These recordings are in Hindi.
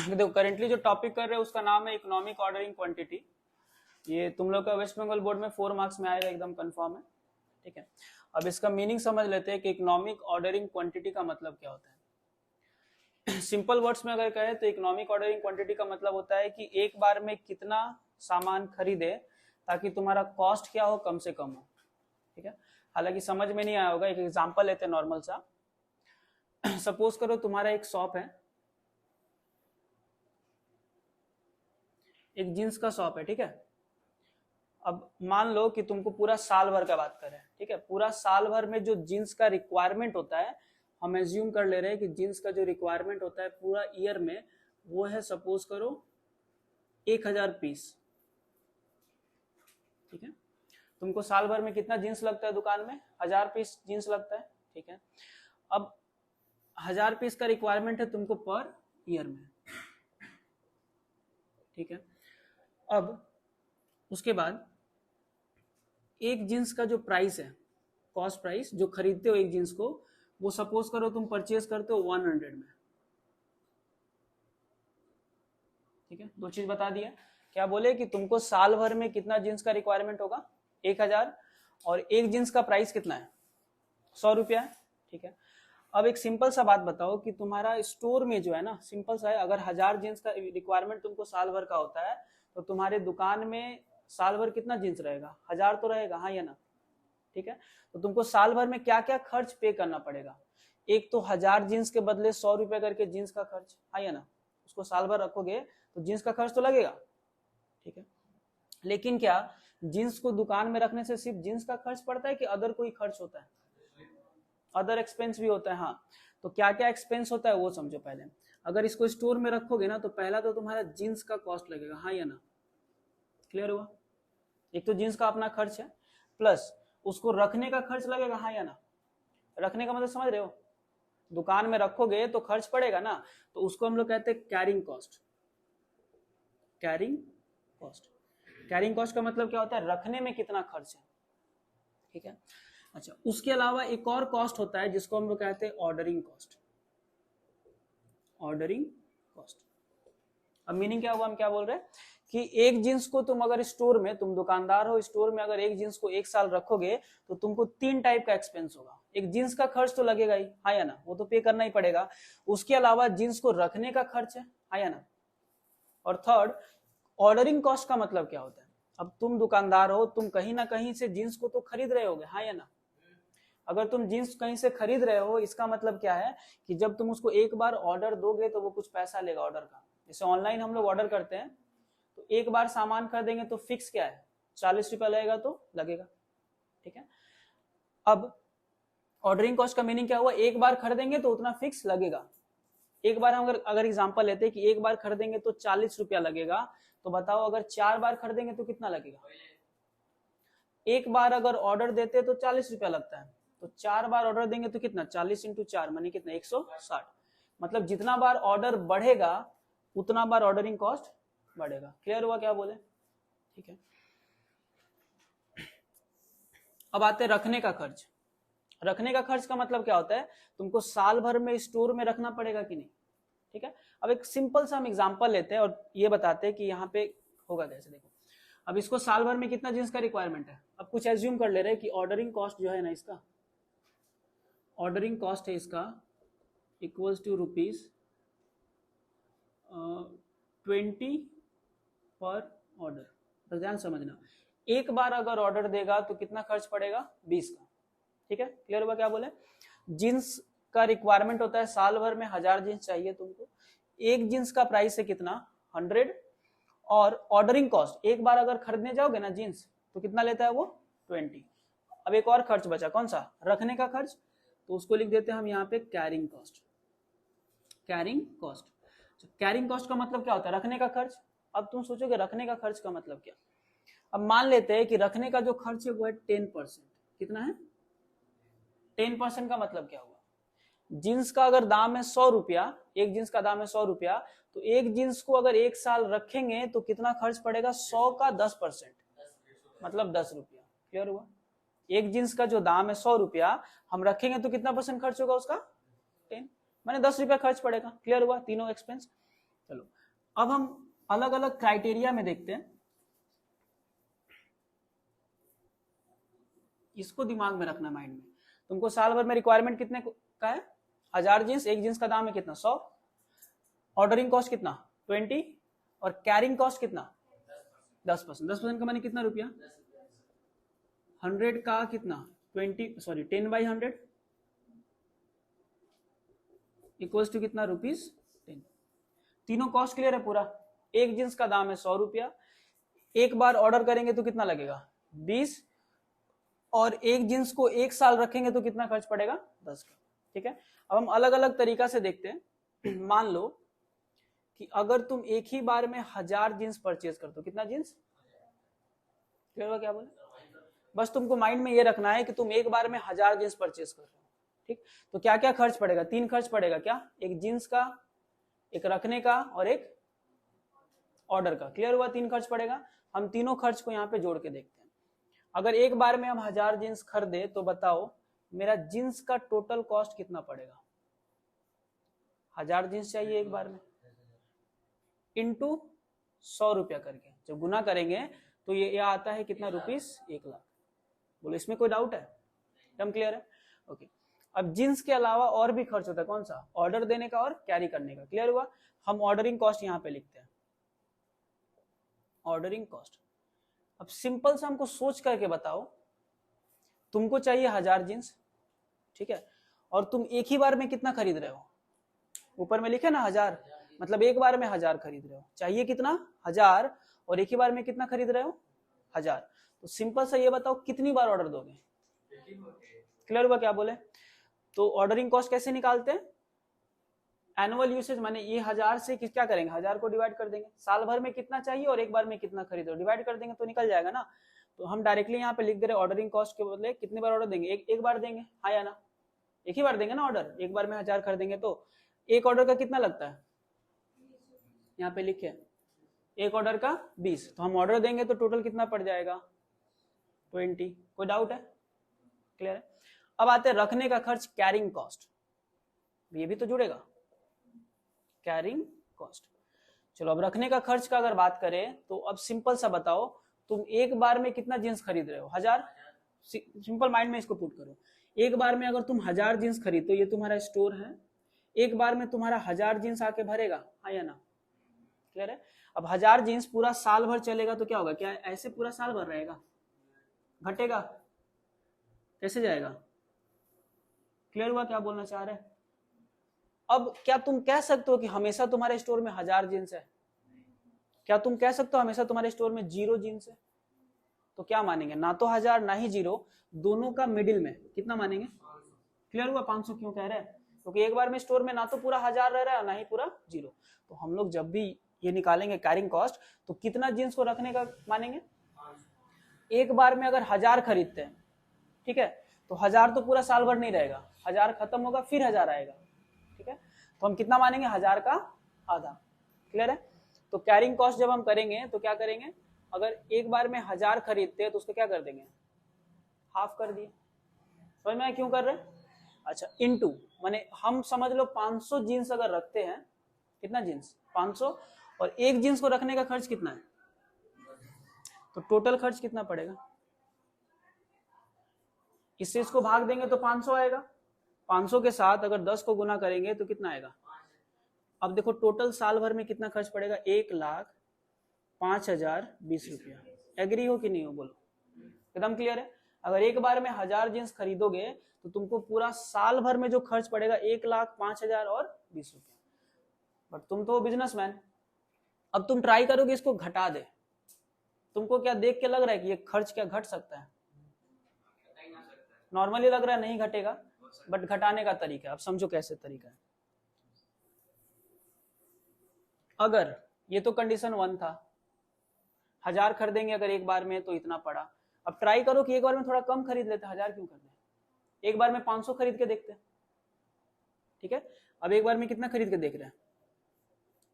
देखो करेंटली जो टॉपिक कर रहे हैं उसका नाम है इकोनॉमिक ऑर्डरिंग क्वांटिटी। ये तुम लोग का वेस्ट बंगाल बोर्ड में 4 मार्क्स में आएगा, एकदम कंफर्म है। ठीक है, अब इसका मीनिंग समझ लेते हैं कि इकोनॉमिक ऑर्डरिंग क्वांटिटी का मतलब क्या होता है। सिंपल वर्ड्स में अगर कहें तो इकोनॉमिक ऑर्डरिंग क्वांटिटी का मतलब होता है कि एक बार में कितना सामान खरीदे ताकि तुम्हारा कॉस्ट क्या हो, कम से कम हो। ठीक है, हालांकि समझ में नहीं आया होगा, एक एग्जांपल लेते हैं नॉर्मल सा। सपोज करो तुम्हारा एक शॉप है, एक जींस का शॉप है। ठीक है, अब मान लो कि तुमको पूरा साल भर का बात करें। ठीक है, पूरा साल भर में जो जींस का रिक्वायरमेंट होता है, हम एज्यूम कर ले रहे हैं कि जींस का जो रिक्वायरमेंट होता है पूरा ईयर में वो है सपोज करो 1000 पीस। ठीक है, तुमको साल भर में कितना जींस लगता है दुकान में? 1000 पीस जींस लगता है। ठीक है, अब 1000 पीस का रिक्वायरमेंट है तुमको पर ईयर में। ठीक है, अब उसके बाद एक जींस का जो प्राइस है, कॉस्ट प्राइस जो खरीदते हो एक जींस को, वो सपोज करो तुम परचेज करते हो 100 में। ठीक है, दो चीज बता दिया। क्या बोले कि तुमको साल भर में कितना जींस का रिक्वायरमेंट होगा? 1000, और एक जींस का प्राइस कितना है? 100 रुपया है। ठीक है, अब एक सिंपल सा बात बताओ कि तुम्हारा स्टोर में जो है ना, सिंपल सा है, अगर 1000 जींस का रिक्वायरमेंट तुमको साल भर का होता है तो तुम्हारे दुकान में साल भर कितना जींस रहेगा? 1000 तो रहेगा, हाँ या ना? ठीक है, तो तुमको साल भर में क्या क्या खर्च पे करना पड़ेगा? एक तो 1000 जींस के बदले 100 रुपए करके जींस का खर्च, हाँ या ना? उसको साल भर रखोगे तो जींस का खर्च तो लगेगा। ठीक है, लेकिन क्या जींस को दुकान में रखने से सिर्फ जींस का खर्च पड़ता है कि अदर कोई खर्च होता है? अदर एक्सपेंस भी होता है। हाँ, तो क्या क्या एक्सपेंस होता है वो समझो पहले। अगर इसको स्टोर में रखोगे ना तो पहला तो तुम्हारा जींस का कॉस्ट लगेगा, हाँ या ना? क्लियर हुआ? एक तो जींस का अपना खर्च है, प्लस उसको रखने का खर्च लगेगा, हाँ या ना? रखने का मतलब समझ रहे हो? दुकान में रखोगे तो खर्च पड़ेगा ना, तो उसको हम लोग कहते हैं carrying cost. Carrying cost, carrying cost का मतलब क्या होता है? रखने में कितना खर्च है। ठीक है, अच्छा, उसके अलावा एक और कॉस्ट होता है जिसको हम लोग कहते हैं ऑर्डरिंग कॉस्ट। ऑर्डरिंग कॉस्ट, अब मीनिंग क्या हुआ? हम क्या बोल रहे हैं कि एक जींस को तुम अगर स्टोर में, तुम दुकानदार हो, स्टोर में अगर एक जींस को 1 साल रखोगे तो तुमको 3 टाइप का एक्सपेंस होगा। एक जींस का खर्च तो लगेगा ही, हाँ या ना? वो तो पे करना ही पड़ेगा। उसके अलावा जींस को रखने का खर्च है, हाँ या ना? और थर्ड, ऑर्डरिंग कॉस्ट का मतलब क्या होता है? अब तुम दुकानदार हो, तुम कहीं ना कहीं से जींस को तो खरीद रहे होगे, हाँ या ना? अगर तुम जींस कहीं से खरीद रहे हो, इसका मतलब क्या है कि जब तुम उसको एक बार ऑर्डर दोगे तो वो कुछ पैसा लेगा ऑर्डर का। जैसे ऑनलाइन हम लोग ऑर्डर करते हैं तो एक बार सामान खरीदेंगे तो फिक्स क्या है? 40 रुपया लगेगा तो लगेगा। ठीक है, अब ऑर्डरिंग कॉस्ट का मीनिंग क्या हुआ? एक बार खरीदेंगे तो उतना फिक्स लगेगा। एक बार हम अगर एग्जांपल लेते हैं कि एक बार खरीदेंगे तो 40 रुपया लगेगा, तो बताओ अगर 4 बार खरीदेंगे तो कितना लगेगा? एक बार अगर ऑर्डर देते तो 40 रुपया लगता है, तो 4 बार ऑर्डर देंगे तो कितना? 40 × 4 मानी कितना? 160। मतलब जितना बार ऑर्डर बढ़ेगा उतना बार ऑर्डरिंग कॉस्ट बढ़ेगा। क्लियर हुआ क्या बोले? ठीक है, अब आते हैं रखने का खर्च। रखने का खर्च का मतलब क्या होता है? तुमको साल भर में स्टोर में रखना पड़ेगा कि नहीं? ठीक है, अब एक सिंपल सा हम एग्जांपल लेते हैं और ये बताते हैं कि यहाँ पे होगा कैसे। देखो, अब इसको साल भर में कितना जींस का रिक्वायरमेंट है? अब कुछ एज्यूम कर ले रहे हैं कि ऑर्डरिंग कॉस्ट जो है ना, इसका ऑर्डरिंग कॉस्ट है इसका इक्वल्स टू रुपीज 20 पर ऑर्डर। तो ध्यान समझना, एक बार अगर ऑर्डर देगा तो कितना खर्च पड़ेगा? 20 का। ठीक है, क्लियर हुआ क्या बोले? जींस का रिक्वायरमेंट होता है साल भर में 1000 जींस चाहिए तुमको, एक जींस का प्राइस है कितना? 100, और ऑर्डरिंग कॉस्ट एक बार अगर खरीदने जाओगे ना जींस तो कितना लेता है वो? 20। अब एक और खर्च बचा, कौन सा? रखने का खर्च, तो उसको लिख देते हैं हम यहाँ पे carrying cost. Carrying cost, carrying cost का मतलब क्या होता है? रखने का खर्च। अब तुम सोचोगे रखने का खर्च का मतलब क्या? अब मान लेते हैं कि रखने का जो खर्च है वो है 10%। कितना है? 10% का मतलब क्या हुआ? जींस का अगर दाम है 100 रुपया, एक जींस का दाम है 100 रुपया, तो एक जींस को अगर 1 साल रखेंगे तो कितना खर्च पड़ेगा? 100 का 10%, मतलब 10 रुपया। क्लियर हुआ? एक जींस का जो दाम है 100 रुपया, हम रखेंगे तो कितना % खर्च होगा उसका? 10, माने 10 रुपया खर्च पड़ेगा। क्लियर हुआ? तीनों एक्सपेंस। चलो अब हम अलग अलग क्राइटेरिया में देखते हैं, इसको दिमाग में रखना माइंड में। तुमको साल भर में रिक्वायरमेंट कितने का है? 1000 जींस, एक जींस का दाम है कितना? 100। ऑर्डरिंग कॉस्ट कितना? 20। और कैरिंग कॉस्ट कितना? 10%। 10% का माने कितना रुपया? 100 का कितना? 10/100 इक्वल्स टू कितना? ₹10। तीनों कॉस्ट क्लियर है पूरा। एक जींस का दाम है 100 रुपया, एक बार ऑर्डर करेंगे तो कितना लगेगा? 20। और एक जींस को एक साल रखेंगे तो कितना खर्च पड़ेगा? 10 का। ठीक है, अब हम अलग अलग तरीका से देखते हैं। मान लो कि अगर तुम एक ही बार में 1000 जींस परचेज करते हो, कितना जींस? क्लियर हुआ क्या बोले? बस तुमको माइंड में ये रखना है कि तुम एक बार में 1000 जींस परचेज कर रहे हो। ठीक, तो क्या क्या खर्च पड़ेगा? 3 खर्च पड़ेगा क्या? एक जींस का, एक रखने का और एक ऑर्डर का। क्लियर हुआ? 3 खर्च पड़ेगा। हम तीनों खर्च को यहाँ पे जोड़ के देखते हैं। अगर एक बार में हम 1000 जींस खरीदे तो बताओ मेरा जींस का टोटल कॉस्ट कितना पड़ेगा? 1000 जींस चाहिए एक बार में, इंटू 100 रुपया करके जब गुना करेंगे तो ये आता है कितना? ₹1,00,000। बोलो इसमें कोई डाउट है? एकदम क्लियर है? ओके। अब जींस के अलावा और भी खर्च होता है, कौन सा? ऑर्डर देने का और कैरी करने का। क्लियर हुआ? हम ऑर्डरिंग कॉस्ट यहाँ पे लिखते हैं, ऑर्डरिंग कॉस्ट। अब सिंपल सा हमको सोच करके बताओ, तुमको चाहिए 1000 जींस, ठीक है, और तुम एक ही बार में कितना खरीद रहे हो? ऊपर में लिखे ना 1000, मतलब एक बार में 1000 खरीद रहे हो। चाहिए कितना? 1000, और एक ही बार में कितना खरीद रहे हो? 1000। तो सिंपल सा ये बताओ कितनी बार ऑर्डर दोगे? क्लियर हुआ क्या बोले? तो ऑर्डरिंग कॉस्ट कैसे निकालते हैं? एनुअल यूसेज, माने ये 1000 से क्या करेंगे? 1000 को डिवाइड कर देंगे, साल भर में कितना चाहिए और एक बार में कितना खरीदो, डिवाइड कर देंगे तो निकल जाएगा ना। तो हम डायरेक्टली यहाँ पे लिख दे रहे ऑर्डरिंग कॉस्ट के बदले कितनी बार ऑर्डर देंगे? एक बार देंगे, हाँ या ना? एक ही बार देंगे ना ऑर्डर। एक बार में 1000 खरीदेंगे तो एक ऑर्डर का कितना लगता है? यहाँ पे लिखे एक ऑर्डर का 20, तो हम ऑर्डर देंगे तो टोटल कितना पड़ जाएगा? 20। कोई डाउट है? क्लियर है? अब आते हैं रखने का खर्च, कैरिंग कॉस्ट। ये भी तो जुड़ेगा, कैरिंग कॉस्ट। चलो अब रखने का खर्च का अगर बात करें तो अब सिंपल सा बताओ, तुम एक बार में कितना जींस खरीद रहे हो? 1000। सिंपल माइंड में इसको पुट करो। एक बार में अगर तुम 1000 जींस खरीद, तो ये तुम्हारा स्टोर है, एक बार में तुम्हारा 1000 जींस आके भरेगा, हाँ या ना? क्लियर है? अब 1000 जींस पूरा साल भर चलेगा तो क्या होगा? क्या ऐसे पूरा साल भर रहेगा? घटेगा? कैसे जाएगा? क्लियर हुआ क्या बोलना चाह रहे हैं? अब क्या तुम कह सकते हो कि हमेशा तुम्हारे स्टोर में 1000 जींस है? क्या तुम कह सकते हो हमेशा तुम्हारे स्टोर में 0 जींस है? तो क्या मानेंगे? ना तो 1000 ना ही 0, दोनों का मिडिल में कितना मानेंगे? क्लियर हुआ? 500 क्यों कह रहे हैं? क्योंकि एक बार में स्टोर में ना तो पूरा 1000 रह रहा है ना ही पूरा 0। तो हम लोग जब भी ये निकालेंगे कैरिंग कॉस्ट, तो कितना जींस को रखने का मानेंगे? एक बार में अगर 1000 खरीदते हैं, ठीक है, तो 1000 तो पूरा साल भर नहीं रहेगा, 1000 खत्म होगा फिर 1000 आएगा। ठीक है, तो हम कितना मानेंगे? 1000 का आधा। क्लियर है? तो कैरिंग कॉस्ट जब हम करेंगे तो क्या करेंगे? अगर एक बार में 1000 खरीदते हैं तो उसको क्या कर देंगे? हाफ कर दिए। समझ में क्यों कर रहे हैं? अच्छा, इनटू, माने हम समझ लो 500 जींस अगर रखते हैं, कितना जींस? 500, और एक जींस को रखने का खर्च कितना है? तो टोटल खर्च कितना पड़ेगा? इससे इसको भाग देंगे तो 500 आएगा। 500 के साथ अगर 10 को गुना करेंगे तो कितना आएगा? अब देखो टोटल साल भर में कितना खर्च पड़ेगा? 1,05,020 रुपया। एग्री हो कि नहीं हो? बोलो। एकदम क्लियर है? अगर एक बार में 1000 जींस खरीदोगे तो तुमको पूरा साल भर में जो खर्च पड़ेगा 1,05,020 रुपया। बट तुम तो बिजनेसमैन, अब तुम ट्राई करोगे इसको घटा दे। तुमको क्या देख के लग रहा है कि ये खर्च क्या घट सकता है? नॉर्मली लग रहा है नहीं घटेगा, बट घटाने का तरीका, अब समझो कैसे तरीका है। अगर ये तो कंडीशन 1 था, 1000 खरीदेंगे अगर एक बार में तो इतना पड़ा। अब ट्राई करो कि एक बार में थोड़ा कम खरीद लेते, 1000 क्यों कर रहे? एक बार में 500 खरीद के देखते हैं। ठीक है, अब एक बार में कितना खरीद के देख रहे हैं?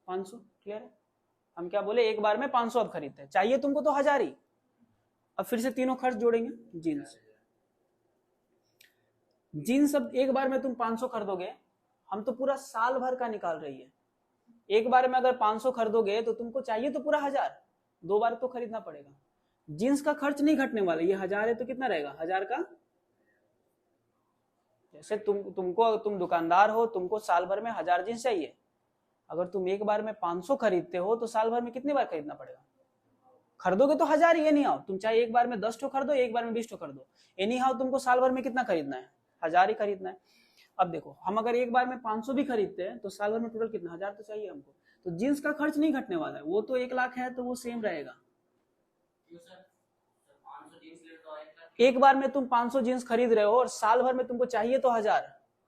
500। क्लियर है? हम क्या बोले? एक बार में 500 अब खरीदते हैं, चाहिए तुमको तो 1000 ही। अब फिर से तीनों खर्च जोड़ेंगे। जीन्स अब एक बार में तुम 500 खरीदोगे, हम तो पूरा साल भर का निकाल रही है। एक बार में अगर 500 खरीदोगे तो तुमको चाहिए तो पूरा 1000, 2 बार तो खरीदना पड़ेगा। जींस का खर्च नहीं घटने वाला, ये 1000 है तो कितना रहेगा 1000 का। जैसे तुम दुकानदार हो, तुमको साल भर में 1000 जींस चाहिए, अगर तुम एक बार में 500 खरीदते हो तो साल भर में कितनी बार खरीदना पड़ेगा। खरीदोगे तो 1000 ही, नहीं आओ तुम चाहे एक बार में 10 ठो खरीदो, एक बार में 20 ठो खरीदो, एनी हाउ तुमको साल भर में कितना खरीदना है 1000 ही खरीदना है। अब देखो हम अगर एक बार में 500 भी खरीदते हैं तो साल भर में टोटल कितना 1000 तो चाहिए हमको, तो जींस का खर्च नहीं घटने वाला है, वो तो 1 लाख है तो वो सेम रहेगा। एक बार में तुम 500 जींस खरीद रहे हो और साल भर में तुमको चाहिए तो 1000,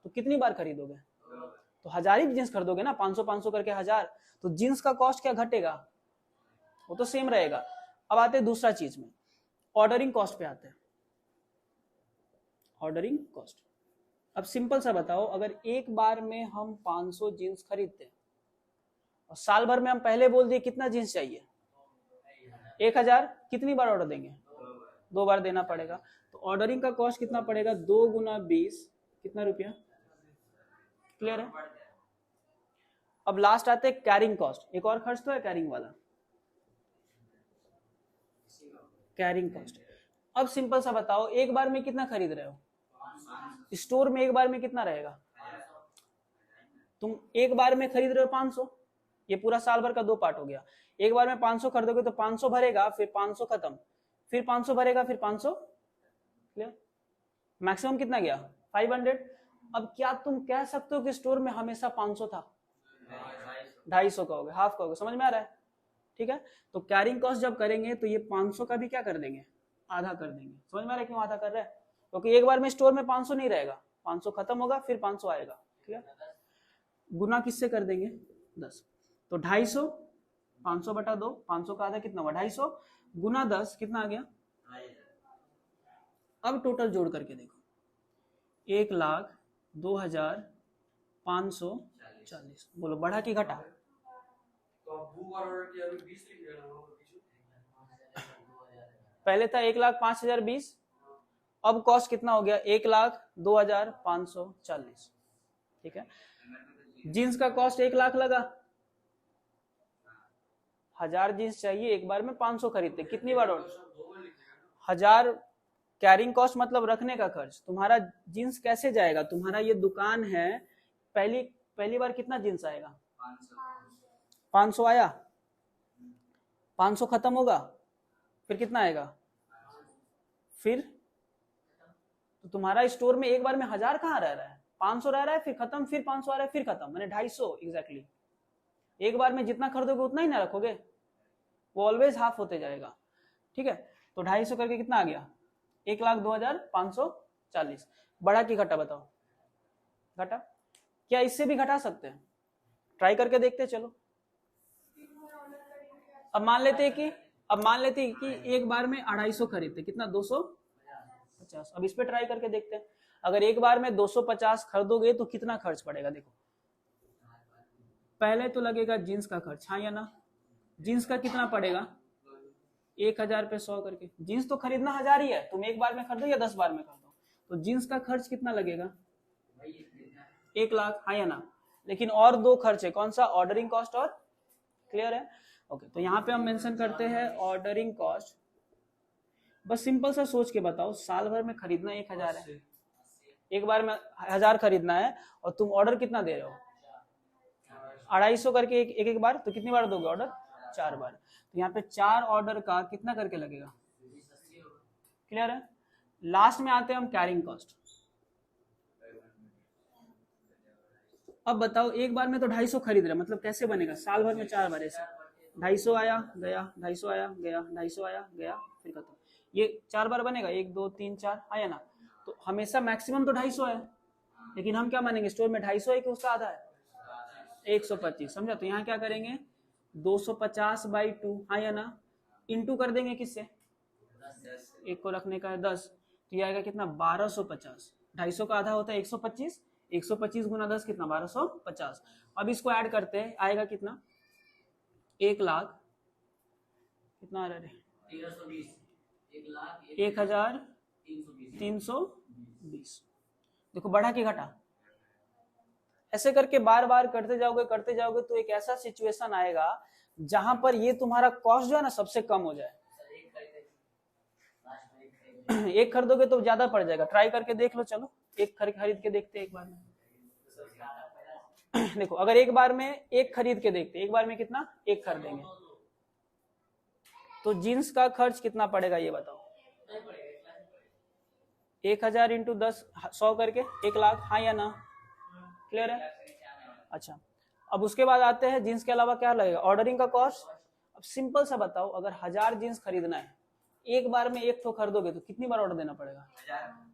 तो कितनी बार खरीदोगे, तो 1000 ही जींस खरीदोगे ना, 500 500 करके 1000, तो जींस का कॉस्ट क्या घटेगा, वो तो सेम रहेगा। अब आते हैं दूसरा चीज में, ऑर्डरिंग कॉस्ट पे आते हैं। ऑर्डरिंग कॉस्ट, अब सिंपल सा बताओ, अगर एक बार में हम 500 जींस खरीदते हैं और साल भर में हम पहले बोल दिए कितना जींस चाहिए 1000, कितनी बार ऑर्डर देंगे 2 बार देना पड़ेगा, तो ऑर्डरिंग का कॉस्ट कितना पड़ेगा 2 गुना 20, कितना रुपया, क्लियर है। अब लास्ट आते हैं कैरिंग कॉस्ट, एक और खर्च तो है कैरिंग वाला, कैरिंग कॉस्ट। अब सिंपल सा बताओ, एक बार में कितना खरीद रहे हो, स्टोर में एक बार में कितना रहेगा, तुम एक बार में खरीद रहे हो 500, ये पूरा साल भर का 2 पार्ट हो गया, एक बार में 500 खरीदोगे तो 500 भरेगा, फिर 500 खत्म, फिर 500 भरेगा, फिर 500, क्लियर, मैक्सिमम कितना गया 500। अब क्या तुम कह सकते हो कि स्टोर में हमेशा 500 था, 250 का हो गया, हाफ का हो गया, समझ में आ रहा है, ठीक है। तो कैरिंग कॉस्ट जब करेंगे तो ये 500 का भी क्या कर देंगे, आधा कर देंगे, समझ में आ रहा है क्यों आधा कर रहे हैं, क्योंकि एक बार में स्टोर में 500 नहीं रहेगा, 500 खत्म होगा फिर 500 आएगा, ठीक है। गुना किससे कर देंगे 10, तो 250, 500 बटा 2, 500 का आधा कितना हुआ 250, गुना 10 कितना आ गया। अब टोटल जोड़ करके देखो, 1,02,540, बोलो बढ़ा कि घटा, पहले था 1,05,020, अब कॉस्ट कितना हो गया 1,02,540, ठीक है। जीन्स का कॉस्ट 1 लाख लगा, 1000 जीन्स चाहिए, एक बार में 500 खरीदते, कितनी बार ऑर्डर, 1000 कैरिंग कॉस्ट मतलब रखने का खर्च। तुम्हारा जीन्स कैसे जाएगा, तुम्हारा ये दुकान है, पहली बार कितना जीन्स आएगा 500 आया, 500 खत्म होगा, फिर कितना आएगा, फिर तो तुम्हारा स्टोर में एक बार में 1000 कहाँ रह रहा है, 500 रह रहा है, फिर खत्म, फिर 500 आ रहा है, फिर खत्म, मैंने 250 एग्जैक्टली। एक बार में जितना खरीदोगे उतना ही ना रखोगे, वो ऑलवेज हाफ होते जाएगा, ठीक है। तो 250 करके कितना आ गया 1,02,540, बढ़ा कि घटा बताओ, घटा, क्या इससे भी घटा सकते हैं, ट्राई करके देखते हैं, चलो। अब मान लेते हैं कि एक बार में 250 खरीदते, कितना 250, अब इस पे ट्राई करके देखते हैं, अगर एक बार में 250 खरीदोगे तो कितना खर्च पड़ेगा, देखो पहले तो लगेगा जीन्स का खर्च, हाँ या ना, जीन्स का कितना पड़ेगा 1000 पे 100 करके, जीन्स तो खरीदना 1000 ही है, तुम एक बार में खरीदो या 10 बार में खरीदो, तो जीन्स का खर्च कितना लगेगा 1 लाख, हाँ या ना। लेकिन और 2 खर्च है, कौन सा, ऑर्डरिंग कॉस्ट और, क्लियर है, ओके। तो यहाँ पे हम मेंशन करते हैं ऑर्डरिंग कॉस्ट, बस सिंपल सा सोच के बताओ, साल भर में खरीदना 1000 है, एक बार में 1000 खरीदना है और तुम ऑर्डर कितना दे रहे हो 250 करके एक बार, तो कितनी बार दोगे ऑर्डर 4 बार, तो यहाँ पे 4 ऑर्डर का कितना करके लगेगा, क्लियर है। लास्ट में आते हैं हम कैरिंग कॉस्ट, अब बताओ एक बार में तो 250 खरीद रहे, मतलब कैसे बनेगा, साल भर में 4 बार ऐसे, 250 आया गया, 250 आया गया, 250 आया गया, फिर खत्म, ये 4 बार बनेगा, 1 2 3 4, आया ना। तो हमेशा मैक्सिमम तो 250 है, लेकिन हम क्या मानेंगे स्टोर में 250 है कि उसका आधा है 125, समझा। तो यहाँ क्या करेंगे 250 बाई 2, हाँ या ना, इंटू कर देंगे किससे, एक को रखने का है 10, तो ये आएगा कितना 1250, 250 का आधा होता है 125, 125 गुना 10 कितना 1250। अब इसको ऐड करते हैं, आएगा कितना 1 लाख, कितना आ रहा है 1,320, देखो बढ़ा कि घटा, ऐसे करके बार बार करते जाओगे तो एक ऐसा सिचुएशन आएगा जहां पर ये तुम्हारा कॉस्ट जो है ना सबसे कम हो जाए। एक खरीदोगे तो ज्यादा पड़ जाएगा, ट्राई करके देख लो। चलो एक खरीद के देखते हैं एक बार में। देखो अगर एक बार में एक खरीद के देखते, एक बार में कितना, एक खरीदेंगे तो जीन्स का खर्च कितना पड़ेगा ये बताओ। 1000 इंटू 10 100 करके 1 लाख, हाँ या ना, क्लियर है। अच्छा अब उसके बाद आते हैं जीन्स के अलावा क्या लगेगा, ऑर्डरिंग का कॉस्ट। अब सिंपल सा बताओ, अगर 1000 जीन्स खरीदना है, एक बार में एक ठो खरीदोगे तो कितनी बार ऑर्डर देना पड़ेगा,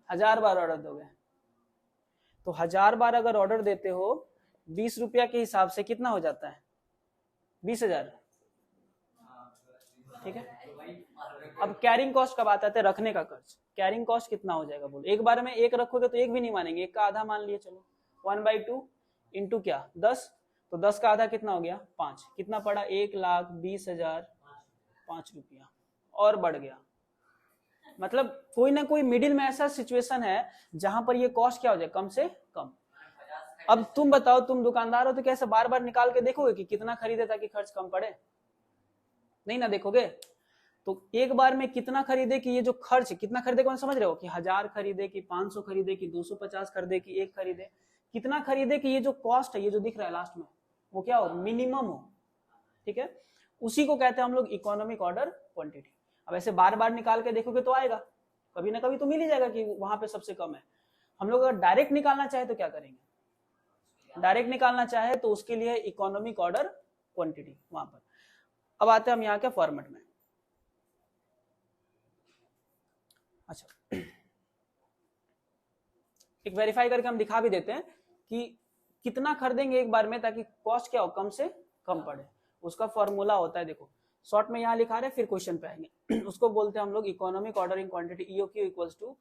1000 बार ऑर्डर दोगे तो 1000 बार अगर ऑर्डर देते हो 20 रुपया के हिसाब से कितना हो जाता है, 20,000, ठीक है। अब कैरिंग कॉस्ट कब आता है, रखने का खर्च। कैरिंग कॉस्ट कितना हो जाएगा बोलो, एक बार में एक रखोगे तो एक भी नहीं मानेंगे, एक का आधा मान लिए, चलो 1/2 इंटू क्या 10, तो 10 का आधा कितना हो गया 5, कितना पड़ा 1,20,005 रुपया, और बढ़ गया। मतलब कोई ना कोई मिडिल में ऐसा सिचुएशन है जहां पर ये कॉस्ट क्या हो जाए, कम से कम। अब तुम बताओ, तुम दुकानदार हो तो कैसे बार बार निकाल के देखोगे कि कितना खरीदे ताकि खर्च कम पड़े, नहीं ना देखोगे। तो एक बार में कितना खरीदे कि ये जो खर्च कितना खरीदे कौन समझ रहे हो, कि 1000 खरीदे कि 500 खरीदे कि 250 खरीदे कि 1 खरीदे, कितना खरीदे कि ये जो कॉस्ट है, ये जो दिख रहा है लास्ट में, वो क्या हो, मिनिमम हो, ठीक है। उसी को कहते हैं हम लोग इकोनॉमिक ऑर्डर क्वांटिटी। अब ऐसे बार बार निकाल के देखोगे तो आएगा, कभी ना कभी तो मिल ही जाएगा कि वहां पे सबसे कम है। हम लोग अगर डायरेक्ट निकालना चाहे तो क्या करेंगे, डायरेक्ट निकालना चाहे तो उसके लिए इकोनॉमिक ऑर्डर क्वांटिटी वहां पर। अब आते हैं हम यहाँ के फॉर्मेट में। अच्छा एक वेरीफाई करके हम दिखा भी देते हैं कि कितना खरीदेंगे एक बार में ताकि कॉस्ट क्या हो, कम से कम पड़े। उसका फॉर्मूला होता है, देखो शॉर्ट में यहाँ लिखा रहे, फिर क्वेश्चन पे आएंगे। उसको बोलते हैं हम लोग economic ordering quantity, EOQ equals to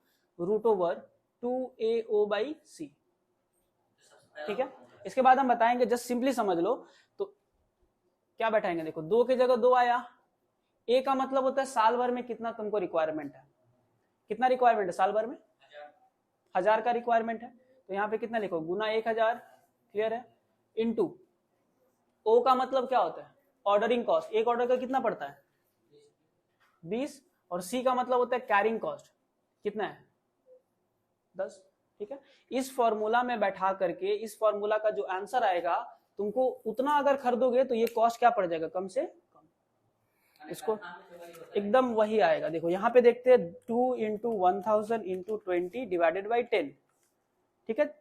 √2AO/C, ठीक है। इसके बाद हम बताएंगे, जस्ट सिंपली समझ लो तो क्या बैठाएंगे, देखो 2 की जगह 2 आया, ए का मतलब होता है साल भर में कितना तुमको रिक्वायरमेंट है, कितना रिक्वायरमेंट है साल भर में, 1000 का रिक्वायरमेंट है, तो यहाँ पे कितना लिखो, गुना 1000, क्लियर है, इनटू ओ का मतलब क्या होता है, ऑर्डरिंग कॉस्ट, एक ऑर्डर का कितना पड़ता है 20, और सी का मतलब होता है कैरिंग कॉस्ट, कितना है 10, ठीक है। इस फॉर्मूला में बैठा करके इस फॉर्मूला का जो आंसर आएगा, तुमको उतना अगर खरीदोगे तो ये कॉस्ट क्या पड़ जाएगा, कम से कम। इसको एकदम वही आएगा, देखो यहाँ पे देखते हैं 2 इंटू 1000 इंटू 20 डिवाइडेड बाई 10, ठीक है,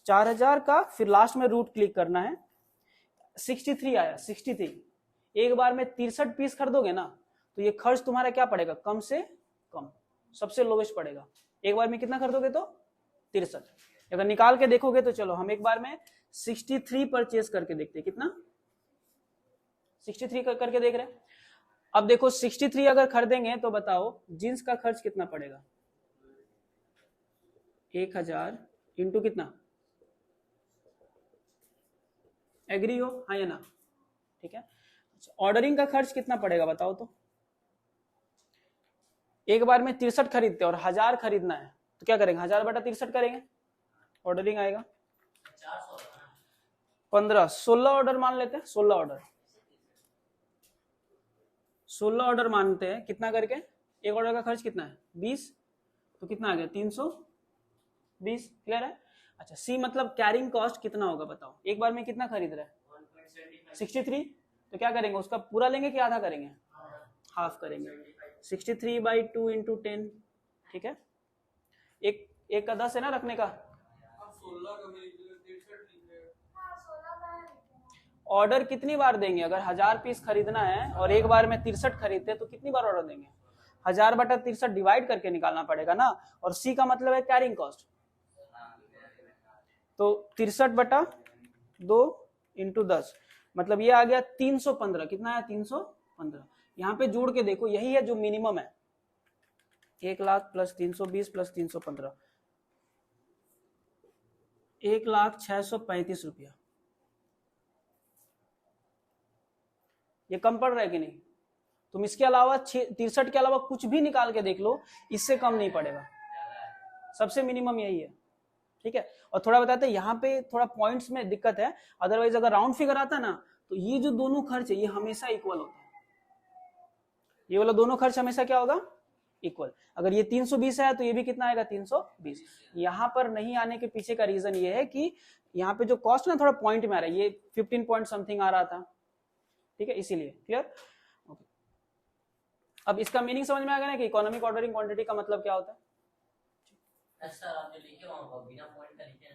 4000 का, फिर लास्ट में रूट क्लिक करना है, 63 आया, 63, एक बार में 63 पीस खरीदोगे ना तो ये खर्च तुम्हारा क्या पड़ेगा, कम से कम, सबसे लोवेस्ट पड़ेगा। एक बार में कितना खरीदोगे तो 63, अगर निकाल के देखोगे तो चलो हम एक बार में 63 परचेज करके देखते हैं, कितना 63 करके देख रहे हैं। अब देखो 63 अगर खरीदेंगे तो बताओ जींस का खर्च कितना पड़ेगा, 1000 इंटू कितना, एग्री हो, हाँ या ना, ठीक है। ऑर्डरिंग का खर्च कितना पड़ेगा बताओ तो, एक बार में 63 खरीदते और 1000 खरीदना है तो क्या करेंगे, 1000/63 करेंगे, ऑर्डरिंग आएगा 15, 16 ऑर्डर मान लेते हैं, 16 ऑर्डर मानते हैं, कितना करके, एक ऑर्डर का खर्च कितना है 20, तो कितना आ गया 320, क्लियर है। अच्छा सी मतलब कैरिंग कॉस्ट कितना होगा बताओ, एक बार में कितना खरीद रहे हैं 63, तो क्या करेंगे, उसका पूरा लेंगे कि आधा करेंगे, हाफ करेंगे, 63/2 इंटू 10, ठीक है, एक का 10 है ना रखने का, ऑर्डर कितनी बार देंगे, अगर 1000 पीस खरीदना है और एक बार में 63 खरीदते तो कितनी बार ऑर्डर देंगे, 1000/63 डिवाइड करके निकालना पड़ेगा ना, और सी का मतलब है कैरिंग कॉस्ट, तो 63/2 इंटू 10 मतलब ये आ गया 315, कितना है 315, यहाँ पे जोड़ के देखो यही है जो मिनिमम है, 1 लाख प्लस 320 प्लस 315, 1,06,35 रुपया, ये कम पड़ रहा है कि नहीं, तुम इसके अलावा 63 के अलावा कुछ भी निकाल के देख लो, इससे कम नहीं पड़ेगा, सबसे मिनिमम यही है, ठीक है। और थोड़ा बताते हैं यहाँ पे थोड़ा पॉइंट्स में दिक्कत है, अदरवाइज अगर राउंड फिगर आता ना तो ये जो दोनों खर्च है ये हमेशा इक्वल होता है, ये वाला दोनों खर्च हमेशा क्या होगा, इक्वल। अगर ये 320 है तो ये भी कितना आएगा, 320। यहाँ पर नहीं आने के पीछे का रीजन ये है कि यहाँ पे जो कॉस्ट ना थोड़ा पॉइंट में आ रहा है, ये 15 पॉइंट समथिंग आ रहा था, ठीक है, इसीलिए। क्लियर? ओके, अब इसका मीनिंग समझ में आ गया ना कि इकोनॉमिक ऑर्डरिंग क्वांटिटी का मतलब क्या होता है। सर आपने लिखे वहां बिना पॉइंट का लिखे